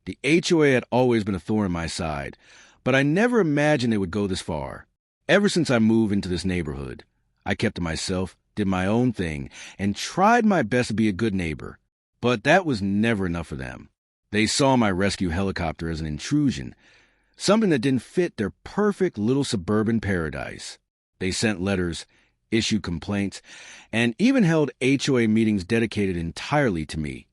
The HOA had always been a thorn in my side, but I never imagined it would go this far. Ever since I moved into this neighborhood, I kept to myself, did my own thing, and tried my best to be a good neighbor. But that was never enough for them. They saw my rescue helicopter as an intrusion, something that didn't fit their perfect little suburban paradise. They sent letters, issued complaints, and even held HOA meetings dedicated entirely to me,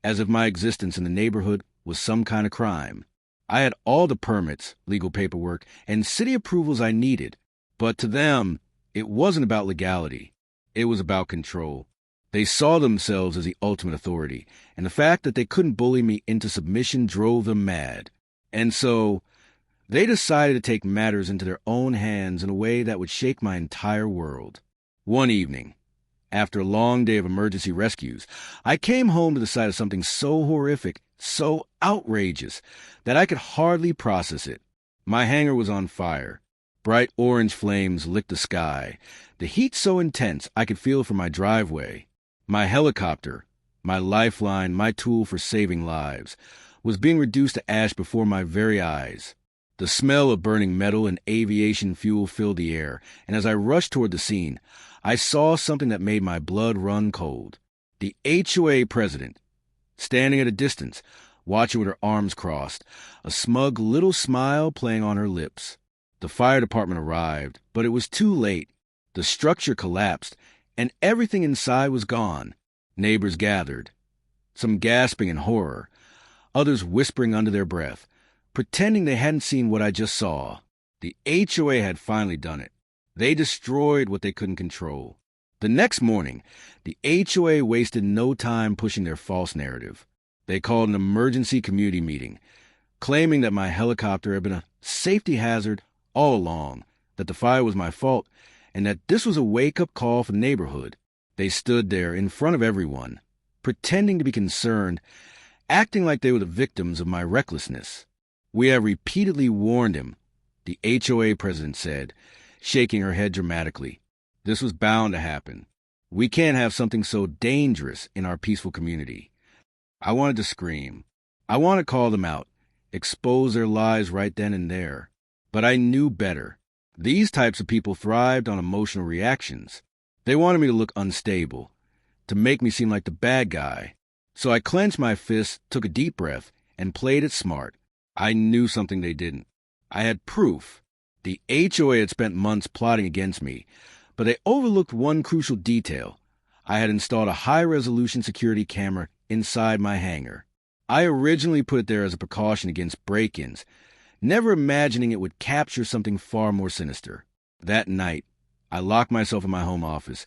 as if my existence in the neighborhood was some kind of crime. I had all the permits, legal paperwork, and city approvals I needed, but to them, it wasn't about legality. It was about control. They saw themselves as the ultimate authority, and the fact that they couldn't bully me into submission drove them mad. And so, they decided to take matters into their own hands in a way that would shake my entire world. One evening, after a long day of emergency rescues, I came home to the sight of something so horrific, so outrageous, that I could hardly process it. My hangar was on fire. Bright orange flames licked the sky. The heat so intense I could feel it from my driveway. My helicopter, my lifeline, my tool for saving lives, was being reduced to ash before my very eyes. The smell of burning metal and aviation fuel filled the air, and as I rushed toward the scene, I saw something that made my blood run cold. The HOA president, standing at a distance, watching with her arms crossed, a smug little smile playing on her lips. The fire department arrived, but it was too late. The structure collapsed, and everything inside was gone. Neighbors gathered, some gasping in horror, others whispering under their breath, pretending they hadn't seen what I just saw. The HOA had finally done it. They destroyed what they couldn't control. The next morning, the HOA wasted no time pushing their false narrative. They called an emergency community meeting, claiming that my helicopter had been a safety hazard all along, that the fire was my fault, and that this was a wake-up call for the neighborhood. They stood there in front of everyone, pretending to be concerned, acting like they were the victims of my recklessness. "We have repeatedly warned him," the HOA president said, shaking her head dramatically. "This was bound to happen. We can't have something so dangerous in our peaceful community." I wanted to scream. I wanted to call them out, expose their lies right then and there. But I knew better. These types of people thrived on emotional reactions. They wanted me to look unstable, to make me seem like the bad guy. So I clenched my fists, took a deep breath, and played it smart. I knew something they didn't. I had proof. The HOA had spent months plotting against me, but they overlooked one crucial detail. I had installed a high-resolution security camera inside my hangar. I originally put it there as a precaution against break-ins, never imagining it would capture something far more sinister. That night, I locked myself in my home office,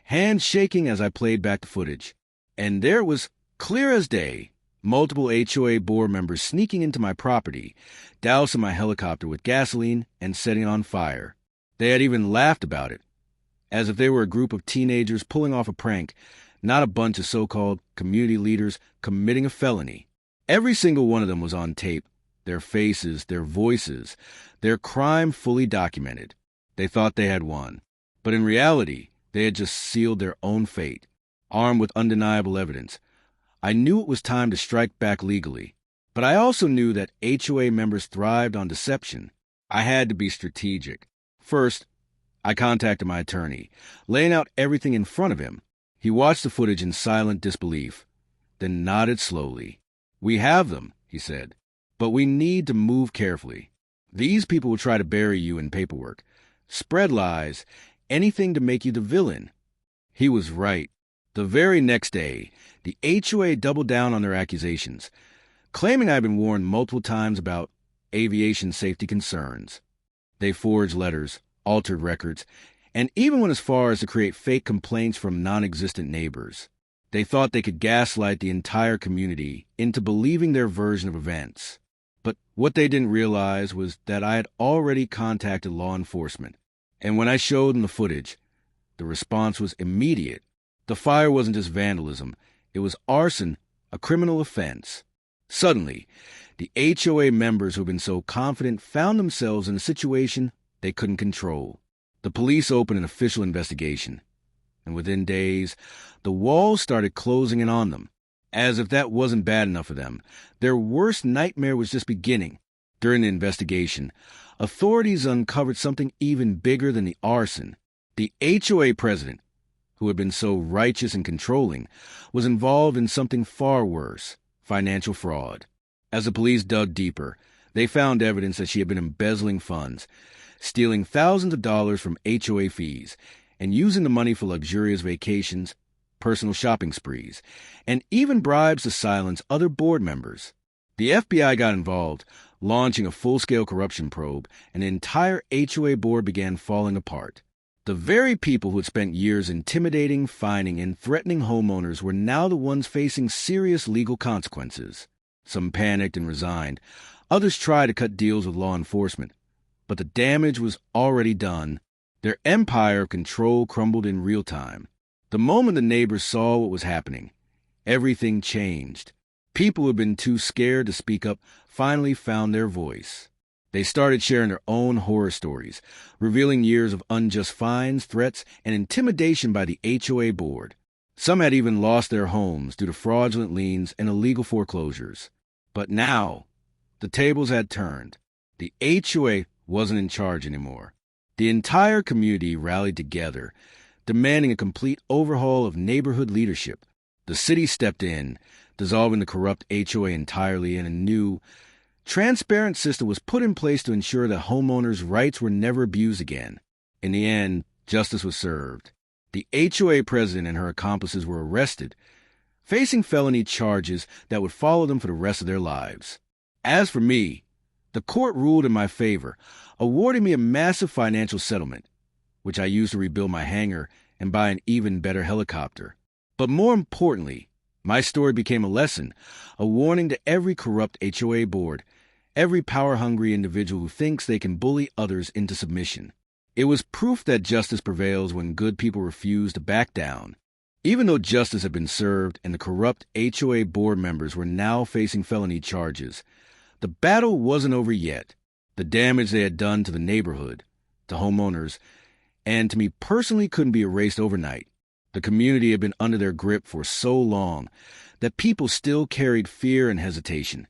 hands shaking as I played back the footage. And there it was, clear as day, multiple HOA board members sneaking into my property, dousing my helicopter with gasoline and setting it on fire. They had even laughed about it, as if they were a group of teenagers pulling off a prank, not a bunch of so-called community leaders committing a felony. Every single one of them was on tape, their faces, their voices, their crime fully documented. They thought they had won, but in reality, they had just sealed their own fate. Armed with undeniable evidence, I knew it was time to strike back legally, but I also knew that HOA members thrived on deception. I had to be strategic. First, I contacted my attorney, laying out everything in front of him. He watched the footage in silent disbelief, then nodded slowly. "We have them," he said, "but we need to move carefully. These people will try to bury you in paperwork, spread lies, anything to make you the villain." He was right. The very next day, the HOA doubled down on their accusations, claiming I had been warned multiple times about aviation safety concerns. They forged letters, altered records, and even went as far as to create fake complaints from non-existent neighbors. They thought they could gaslight the entire community into believing their version of events. But what they didn't realize was that I had already contacted law enforcement. And when I showed them the footage, the response was immediate. The fire wasn't just vandalism. It was arson, a criminal offense. Suddenly, the HOA members who had been so confident found themselves in a situation they couldn't control. The police opened an official investigation, and within days, the walls started closing in on them. As if that wasn't bad enough for them, their worst nightmare was just beginning. During the investigation, authorities uncovered something even bigger than the arson. The HOA president, who had been so righteous and controlling, was involved in something far worse: financial fraud. As the police dug deeper, they found evidence that she had been embezzling funds, stealing thousands of dollars from HOA fees, and using the money for luxurious vacations, personal shopping sprees, and even bribes to silence other board members. The FBI got involved, launching a full-scale corruption probe, and the entire HOA board began falling apart. The very people who had spent years intimidating, fining, and threatening homeowners were now the ones facing serious legal consequences. Some panicked and resigned. Others tried to cut deals with law enforcement. But the damage was already done. Their empire of control crumbled in real time. The moment the neighbors saw what was happening, everything changed. People who had been too scared to speak up finally found their voice. They started sharing their own horror stories, revealing years of unjust fines, threats, and intimidation by the HOA board. Some had even lost their homes due to fraudulent liens and illegal foreclosures. But now, the tables had turned. The HOA wasn't in charge anymore. The entire community rallied together, demanding a complete overhaul of neighborhood leadership. The city stepped in, dissolving the corrupt HOA entirely, and a new, transparent system was put in place to ensure that homeowners' rights were never abused again. In the end, justice was served. The HOA president and her accomplices were arrested, facing felony charges that would follow them for the rest of their lives. As for me, the court ruled in my favor, awarding me a massive financial settlement, which I used to rebuild my hangar and buy an even better helicopter. But more importantly, my story became a lesson, a warning to every corrupt HOA board, every power-hungry individual who thinks they can bully others into submission. It was proof that justice prevails when good people refuse to back down. Even though justice had been served and the corrupt HOA board members were now facing felony charges, the battle wasn't over yet. The damage they had done to the neighborhood, to homeowners, and to me personally couldn't be erased overnight. The community had been under their grip for so long that people still carried fear and hesitation,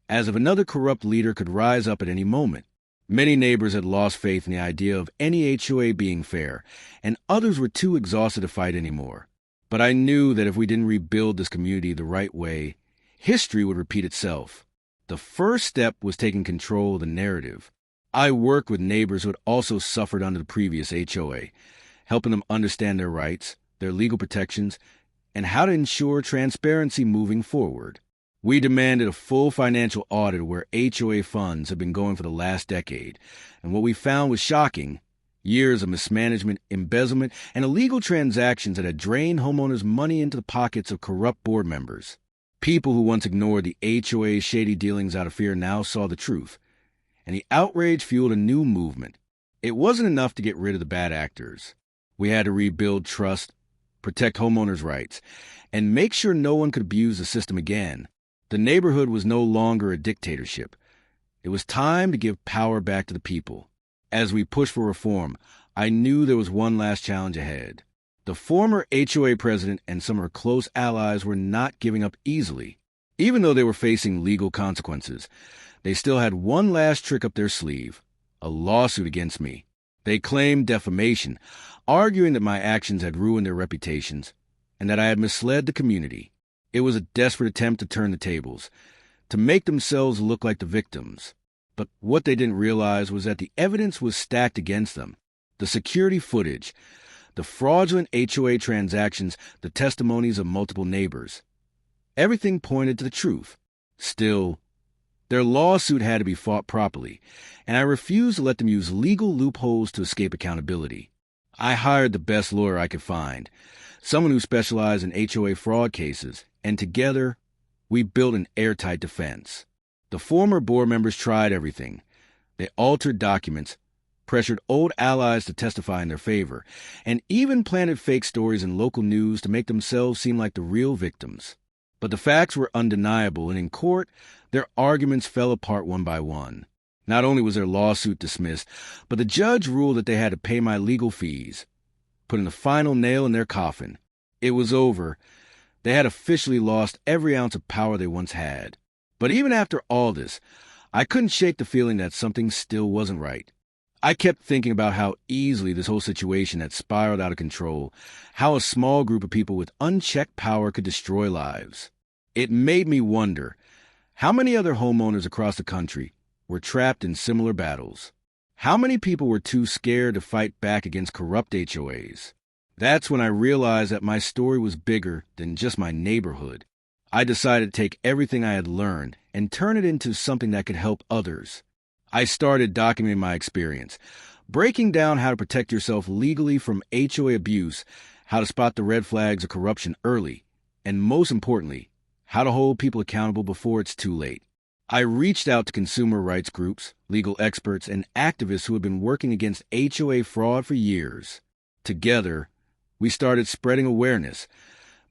as if another corrupt leader could rise up at any moment. Many neighbors had lost faith in the idea of any HOA being fair, and others were too exhausted to fight anymore. But I knew that if we didn't rebuild this community the right way, history would repeat itself. The first step was taking control of the narrative. I worked with neighbors who had also suffered under the previous HOA, helping them understand their rights, their legal protections, and how to ensure transparency moving forward. We demanded a full financial audit of where HOA funds had been going for the last decade, and what we found was shocking: years of mismanagement, embezzlement, and illegal transactions that had drained homeowners' money into the pockets of corrupt board members. People who once ignored the HOA's shady dealings out of fear now saw the truth, and the outrage fueled a new movement. It wasn't enough to get rid of the bad actors. We had to rebuild trust, protect homeowners' rights, and make sure no one could abuse the system again. The neighborhood was no longer a dictatorship. It was time to give power back to the people. As we pushed for reform, I knew there was one last challenge ahead. The former HOA president and some of her close allies were not giving up easily. Even though they were facing legal consequences, they still had one last trick up their sleeve: a lawsuit against me. They claimed defamation, arguing that my actions had ruined their reputations and that I had misled the community. It was a desperate attempt to turn the tables, to make themselves look like the victims. But what they didn't realize was that the evidence was stacked against them. The security footage, the fraudulent HOA transactions, the testimonies of multiple neighbors. Everything pointed to the truth. Still, their lawsuit had to be fought properly, and I refused to let them use legal loopholes to escape accountability. I hired the best lawyer I could find, someone who specialized in HOA fraud cases, and together, we built an airtight defense. The former board members tried everything. They altered documents, pressured old allies to testify in their favor, and even planted fake stories in local news to make themselves seem like the real victims. But the facts were undeniable, and in court, their arguments fell apart one by one. Not only was their lawsuit dismissed, but the judge ruled that they had to pay my legal fees, putting the final nail in their coffin. It was over, They had officially lost every ounce of power they once had. But even after all this, I couldn't shake the feeling that something still wasn't right. I kept thinking about how easily this whole situation had spiraled out of control, how a small group of people with unchecked power could destroy lives. It made me wonder, how many other homeowners across the country were trapped in similar battles? How many people were too scared to fight back against corrupt HOAs? That's when I realized that my story was bigger than just my neighborhood. I decided to take everything I had learned and turn it into something that could help others. I started documenting my experience, breaking down how to protect yourself legally from HOA abuse, how to spot the red flags of corruption early, and most importantly, how to hold people accountable before it's too late. I reached out to consumer rights groups, legal experts, and activists who had been working against HOA fraud for years. Together, we started spreading awareness,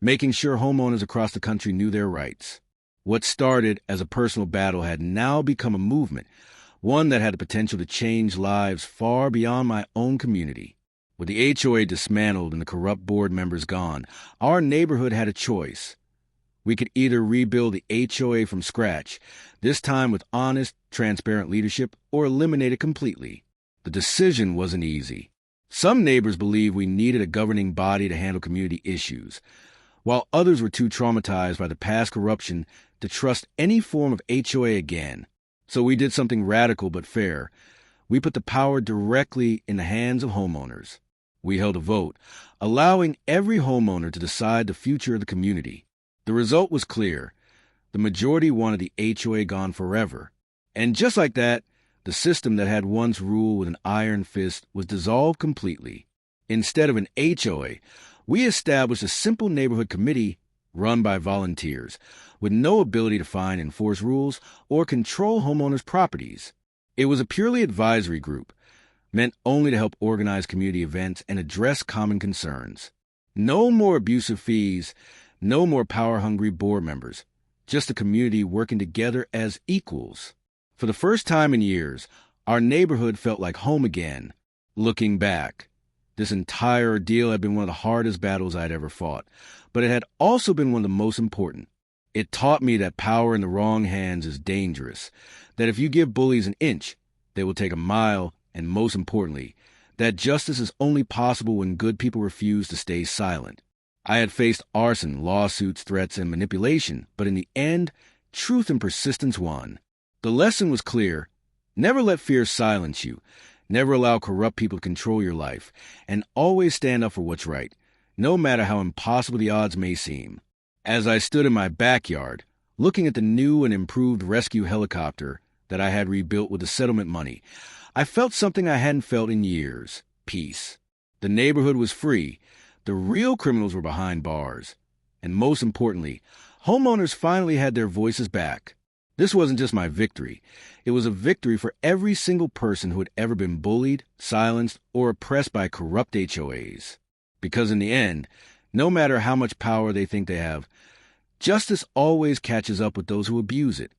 making sure homeowners across the country knew their rights. What started as a personal battle had now become a movement, one that had the potential to change lives far beyond my own community. With the HOA dismantled and the corrupt board members gone, our neighborhood had a choice. We could either rebuild the HOA from scratch, this time with honest, transparent leadership, or eliminate it completely. The decision wasn't easy. Some neighbors believed we needed a governing body to handle community issues, while others were too traumatized by the past corruption to trust any form of HOA again. So we did something radical but fair. We put the power directly in the hands of homeowners. We held a vote, allowing every homeowner to decide the future of the community. The result was clear. The majority wanted the HOA gone forever. And just like that, the system that had once ruled with an iron fist was dissolved completely. Instead of an HOA, we established a simple neighborhood committee run by volunteers, with no ability to find and enforce rules or control homeowners' properties. It was a purely advisory group, meant only to help organize community events and address common concerns. No more abusive fees, no more power-hungry board members, just a community working together as equals. For the first time in years, our neighborhood felt like home again. Looking back, this entire ordeal had been one of the hardest battles I'd ever fought, but it had also been one of the most important. It taught me that power in the wrong hands is dangerous, that if you give bullies an inch, they will take a mile, and most importantly, that justice is only possible when good people refuse to stay silent. I had faced arson, lawsuits, threats, and manipulation, but in the end, truth and persistence won. The lesson was clear. Never let fear silence you. Never allow corrupt people to control your life, and always stand up for what's right, no matter how impossible the odds may seem. As I stood in my backyard, looking at the new and improved rescue helicopter that I had rebuilt with the settlement money, I felt something I hadn't felt in years: peace. The neighborhood was free. The real criminals were behind bars. And most importantly, homeowners finally had their voices back. This wasn't just my victory. It was a victory for every single person who had ever been bullied, silenced, or oppressed by corrupt HOAs. Because in the end, no matter how much power they think they have, justice always catches up with those who abuse it.